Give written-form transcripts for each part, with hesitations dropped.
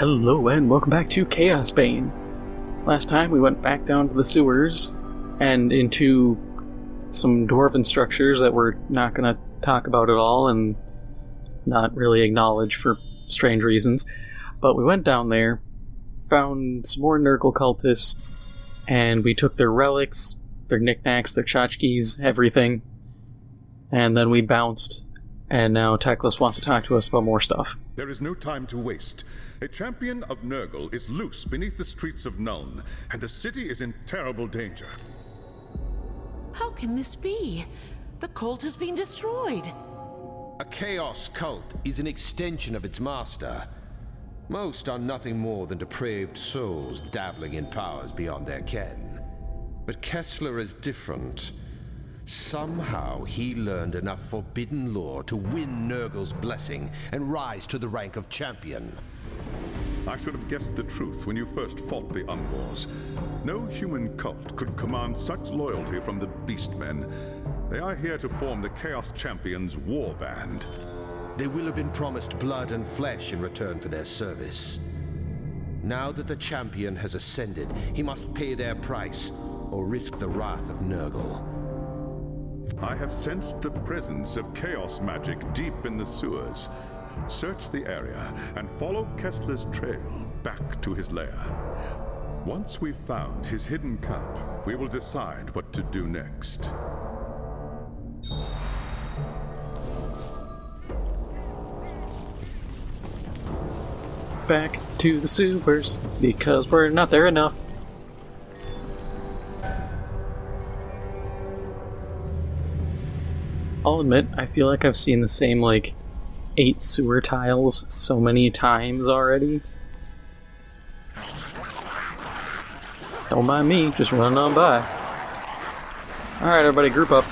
Hello and welcome back to Chaosbane. Last time we went back down to the sewers and into some dwarven structures that we're not going to talk about at all and not really acknowledge for strange reasons. But we went down there, found some more Nugle cultists, and we took their relics, their knickknacks, their tchotchkes, everything. And then we bounced, and now Teclis wants to talk to us about more stuff. There is no time to waste. A champion of Nugle is loose beneath the streets of Nuln, and the city is in terrible danger. How can this be? The cult has been destroyed. A chaos cult is an extension of its master. Most are nothing more than depraved souls dabbling in powers beyond their ken. But Kessler is different. Somehow he learned enough forbidden lore to win Nurgle's blessing and rise to the rank of champion. I should have guessed the truth when you first fought the Ungors. No human cult could command such loyalty from the Beastmen. They are here to form the Chaos Champions' war band. They will have been promised blood and flesh in return for their service. Now that the champion has ascended, he must pay their price or risk the wrath of Nugle. I have sensed the presence of chaos magic deep in the sewers. Search the area and follow Kessler's trail back to his lair. Once we've found his hidden cup, we will decide what to do next. Back to the sewers, because we're not there enough. I'll admit, I feel like I've seen the same, 8 sewer tiles so many times already. Don't mind me, just running on by. Alright, everybody, group up.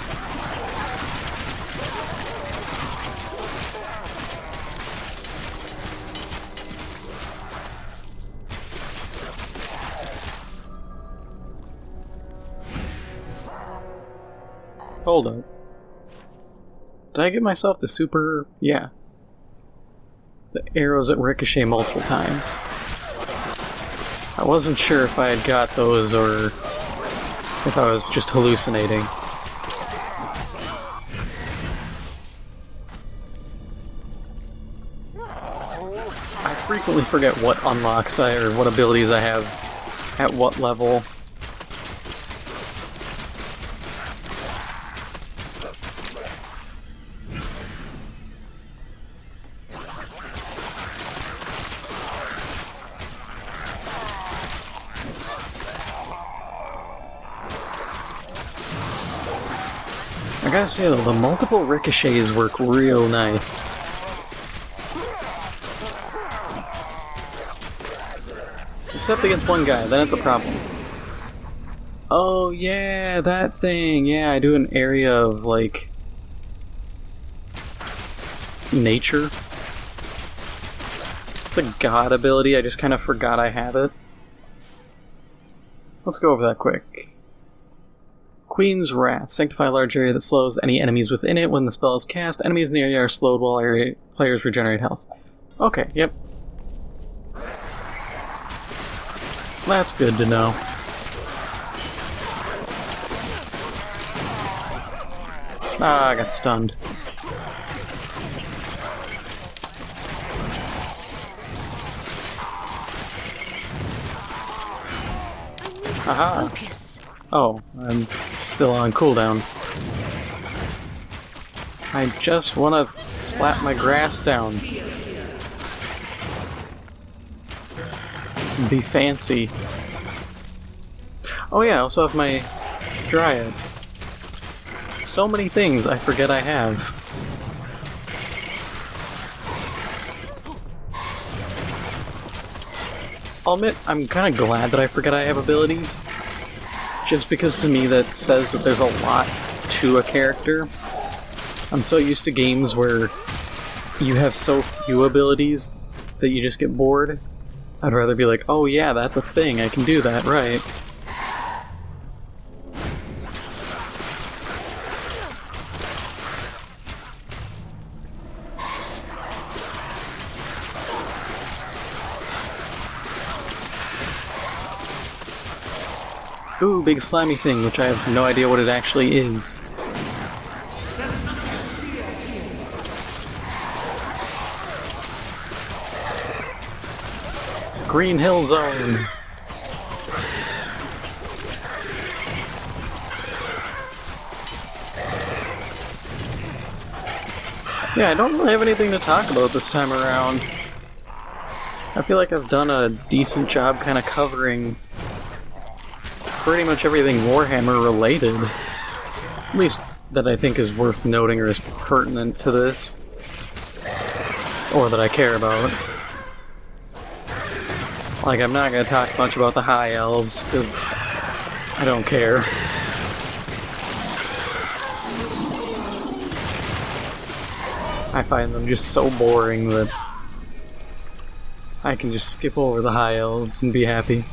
Hold up. Did I get myself the super... yeah. The arrows that ricochet multiple times. I wasn't sure if I had got those or if I was just hallucinating. I frequently forget what unlocks or what abilities I have at what level. I gotta say though, the multiple ricochets work real nice. Except against one guy, then it's a problem. Oh yeah, that thing. Yeah, I do an area of, nature. It's a god ability, I just kind of forgot I have it. Let's go over that quick. Queen's Wrath. Sanctify a large area that slows any enemies within it. When the spell is cast, enemies in the area are slowed while area players regenerate health. Okay, yep. That's good to know. Ah, I got stunned. Aha! Oh, I'm still on cooldown. I just want to slap my grass down. Be fancy. Oh yeah, I also have my Dryad. So many things I forget I have. I'll admit, I'm kind of glad that I forget I have abilities. Just because to me that says that there's a lot to a character. I'm so used to games where you have so few abilities that you just get bored. I'd rather be like, oh yeah, that's a thing, I can do that, right. Ooh, big slimy thing, which I have no idea what it actually is. Green Hill Zone. Yeah, I don't really have anything to talk about this time around. I feel like I've done a decent job kind of covering pretty much everything Warhammer related. At least that I think is worth noting or is pertinent to this. Or that I care about. Like, I'm not going to talk much about the High Elves, because I don't care. I find them just so boring that I can just skip over the High Elves and be happy.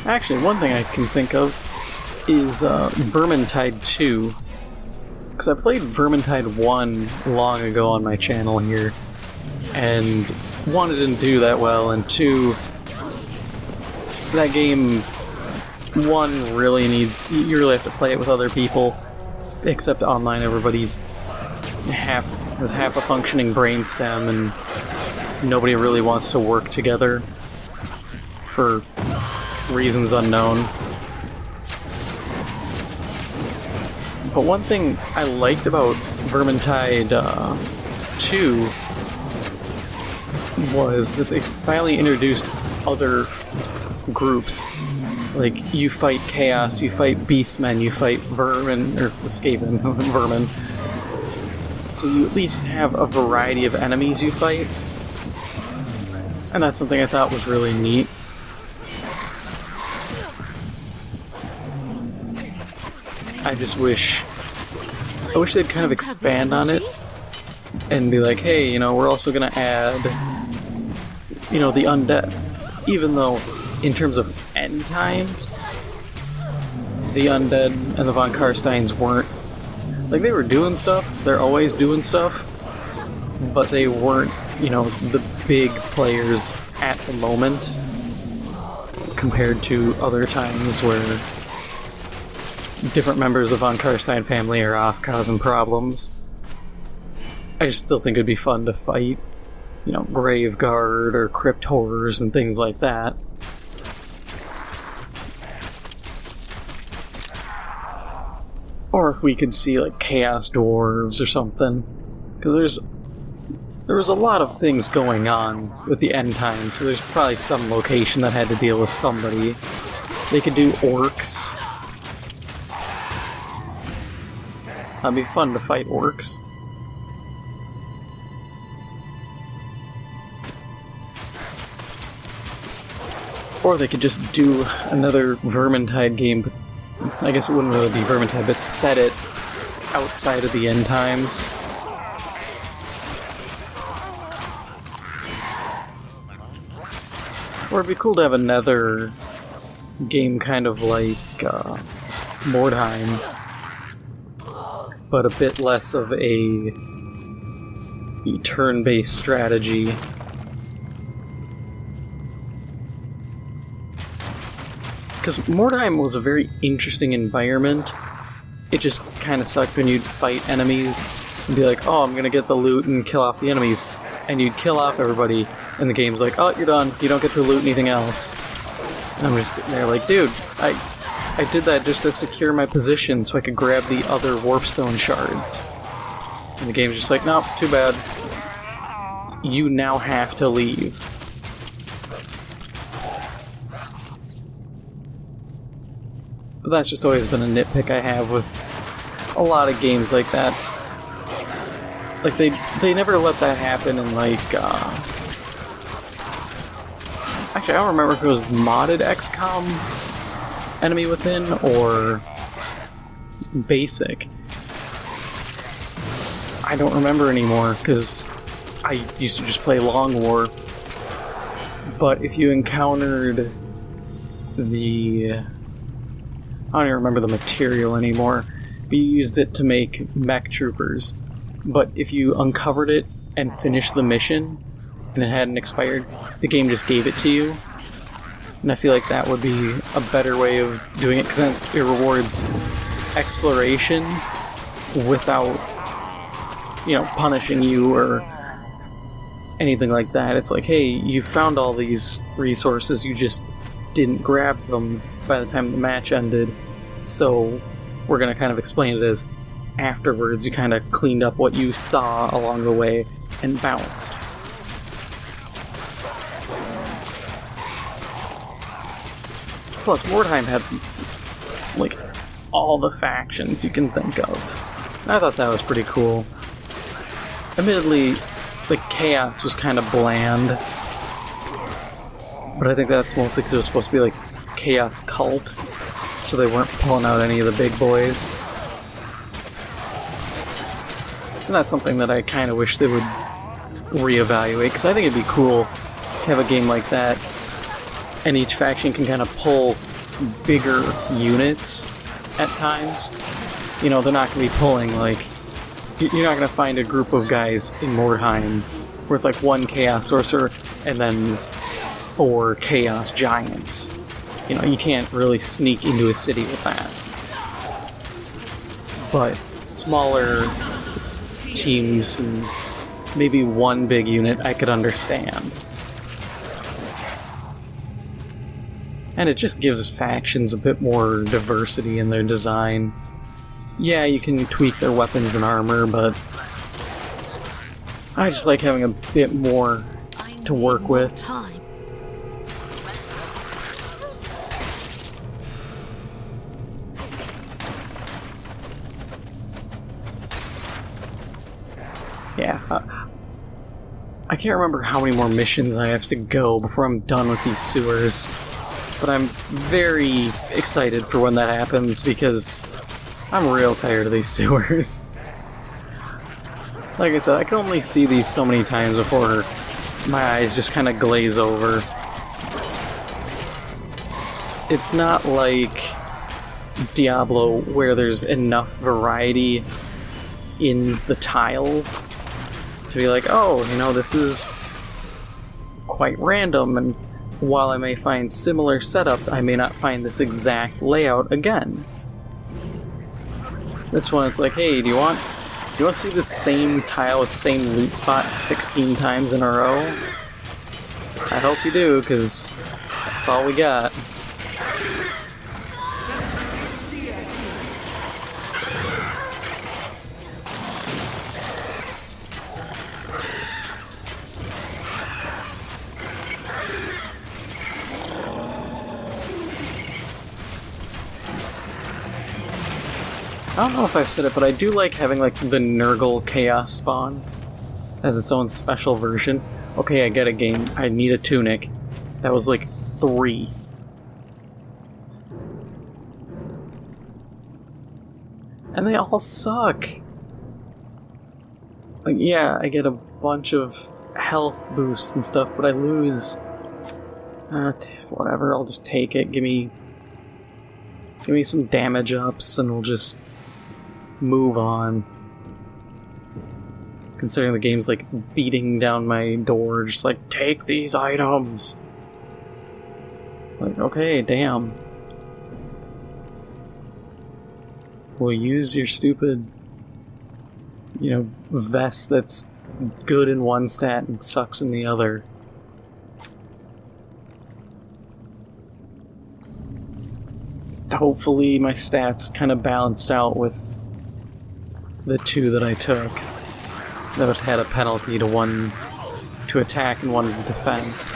Actually, one thing I can think of is Vermintide 2. Because I played Vermintide 1 long ago on my channel here, and 1, it didn't do that well, and 2, that game, 1 really needs, you really have to play it with other people, except online everybody's has half a functioning brainstem, and nobody really wants to work together for reasons unknown. But one thing I liked about Vermintide 2 was that they finally introduced other groups. Like, you fight Chaos, you fight Beastmen, you fight Vermin, or the Skaven, Vermin. So you at least have a variety of enemies you fight. And that's something I thought was really neat. I wish they'd kind of expand on it and be like, hey, you know, we're also gonna add, you know, the undead. Even though, in terms of end times, the undead and the Von Karsteins weren't, like, they were doing stuff, they're always doing stuff, but they weren't, you know, the big players at the moment compared to other times where different members of the Von Karstein family are off causing problems. I just still think it'd be fun to fight, you know, Graveguard or Crypt Horrors and things like that. Or if we could see, like, Chaos Dwarves or something. Because there was a lot of things going on with the end times, so there's probably some location that had to deal with somebody. They could do orcs. That'd be fun to fight orcs. Or they could just do another Vermintide game, but I guess it wouldn't really be Vermintide, but set it outside of the end times. Or it'd be cool to have another game kind of like Mordheim, but a bit less of a turn-based strategy. Because Mordheim was a very interesting environment. It just kind of sucked when you'd fight enemies and be like, oh, I'm gonna get the loot and kill off the enemies. And you'd kill off everybody, and the game's like, oh, you're done. You don't get to loot anything else. And I'm just sitting there like, dude, I did that just to secure my position so I could grab the other Warpstone shards. And the game's just like, nope, too bad. You now have to leave. But that's just always been a nitpick I have with a lot of games like that. Like, they never let that happen in, like, actually, I don't remember if it was modded XCOM Enemy Within or basic. I don't remember anymore, because I used to just play Long War. But if you encountered the... I don't even remember the material anymore. But you used it to make mech troopers. but if you uncovered it and finished the mission and it hadn't expired, the game just gave it to you. And I feel like that would be a better way of doing it, because it rewards exploration without, punishing you or anything like that. It's like, hey, you found all these resources, you just didn't grab them by the time the match ended, so we're going to kind of explain it as afterwards you kind of cleaned up what you saw along the way and bounced. Plus, Mordheim had, like, all the factions you can think of. And I thought that was pretty cool. Admittedly, the chaos was kind of bland, but I think that's mostly because it was supposed to be, like, Chaos Cult, so they weren't pulling out any of the big boys. And that's something that I kind of wish they would reevaluate, because I think it'd be cool to have a game like that, and each faction can kind of pull bigger units at times. They're not going to be pulling, like, you're not going to find a group of guys in Mordheim where it's like one Chaos Sorcerer and then 4 Chaos Giants. You can't really sneak into a city with that. But smaller teams and maybe one big unit I could understand. And it just gives factions a bit more diversity in their design. Yeah, you can tweak their weapons and armor, but I just like having a bit more to work with. Yeah, I can't remember how many more missions I have to go before I'm done with these sewers, but I'm very excited for when that happens because I'm real tired of these sewers. Like I said, I can only see these so many times before my eyes just kind of glaze over. It's not like Diablo where there's enough variety in the tiles to be like, oh, this is quite random, and while I may find similar setups, I may not find this exact layout again. This one, it's like, hey, do you want to see the same tile with same loot spot 16 times in a row? I hope you do, because that's all we got. I don't know if I've said it, but I do like having, like, the Nugle Chaosbane as its own special version. Okay, I get a game. I need a tunic. That was, like, 3. And they all suck. Like, yeah, I get a bunch of health boosts and stuff, but I lose... whatever, I'll just take it. Give me some damage ups, and we'll just move on. Considering the game's like beating down my door, just like, take these items! Like, okay, damn. We'll use your stupid, vest that's good in one stat and sucks in the other. Hopefully my stats kind of balanced out with the 2 that I took. That had a penalty to one to attack and one to defense.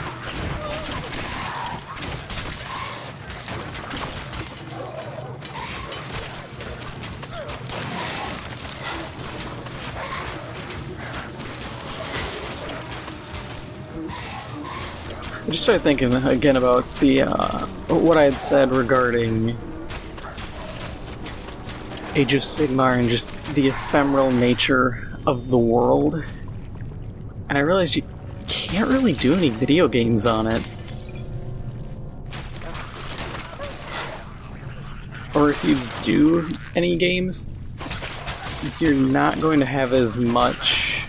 I just started thinking again about the what I had said regarding Age of Sigmar and just the ephemeral nature of the world. And I realized you can't really do any video games on it. Or if you do any games, you're not going to have as much...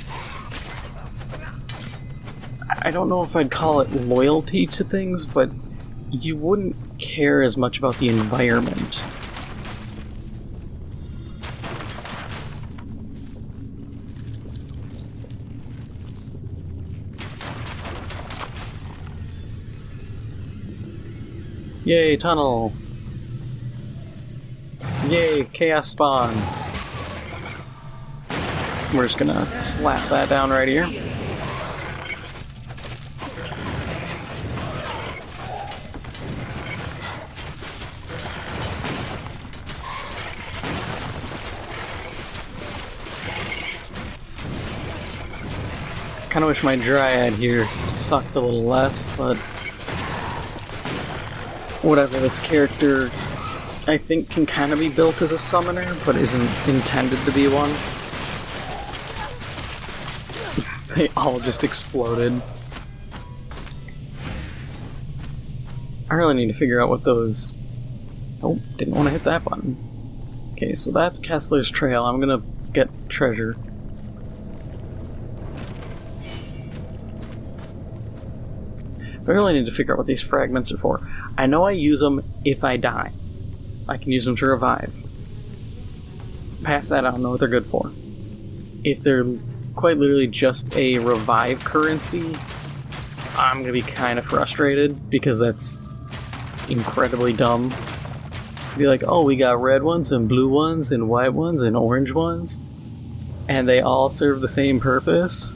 I don't know if I'd call it loyalty to things, but you wouldn't care as much about the environment. Yay, tunnel! Yay, Chaosbane! We're just gonna slap that down right here. Kinda wish my Dryad here sucked a little less, but whatever. This character, I think, can kind of be built as a summoner, but isn't intended to be one. They all just exploded. I really need to figure out what those... Oh, didn't want to hit that button. Okay, so that's Kessler's trail. I'm gonna get treasure. I really need to figure out what these fragments are for. I know I use them if I die. I can use them to revive. Past that, I don't know what they're good for. If they're quite literally just a revive currency, I'm gonna be kind of frustrated, because that's incredibly dumb. Be like, oh, we got red ones and blue ones and white ones and orange ones, and they all serve the same purpose.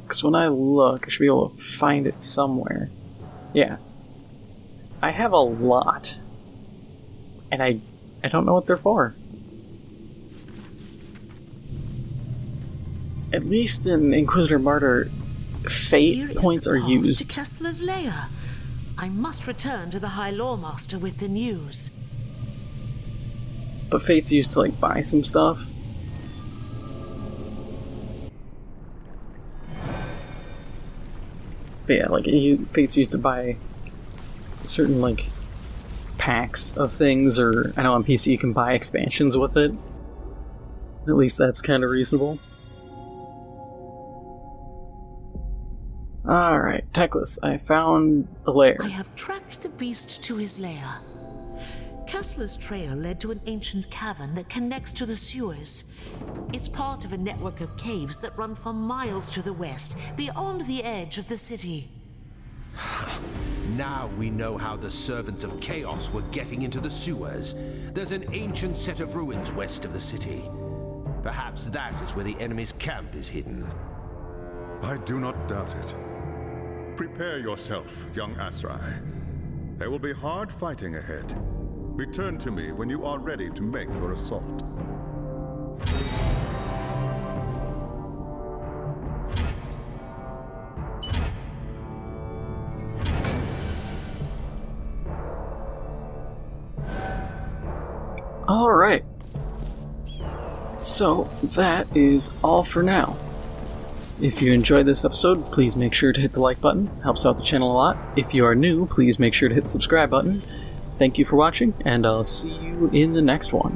Because when I look, I should be able to find it somewhere. Yeah. I have a lot. And I don't know what they're for. At least in Inquisitor Martyr, fate points are used. To Kessler's lair. I must return to the High Lawmaster with the news. But fate's used to, like, buy some stuff. But yeah, like, fate's used to buy certain, like, packs of things, or I know on PC you can buy expansions with it. At least that's kind of reasonable. Alright, Teclis, I found the lair. I have tracked the beast to his lair. Kessler's trail led to an ancient cavern that connects to the sewers. It's part of a network of caves that run for miles to the west, beyond the edge of the city. Now we know how the servants of Chaos were getting into the sewers. There's an ancient set of ruins west of the city. Perhaps that is where the enemy's camp is hidden. I do not doubt it. Prepare yourself, young Asrai. There will be hard fighting ahead. Return to me when you are ready to make your assault. Alright. So, that is all for now. If you enjoyed this episode, please make sure to hit the like button. Helps out the channel a lot. If you are new, please make sure to hit the subscribe button. Thank you for watching, and I'll see you in the next one.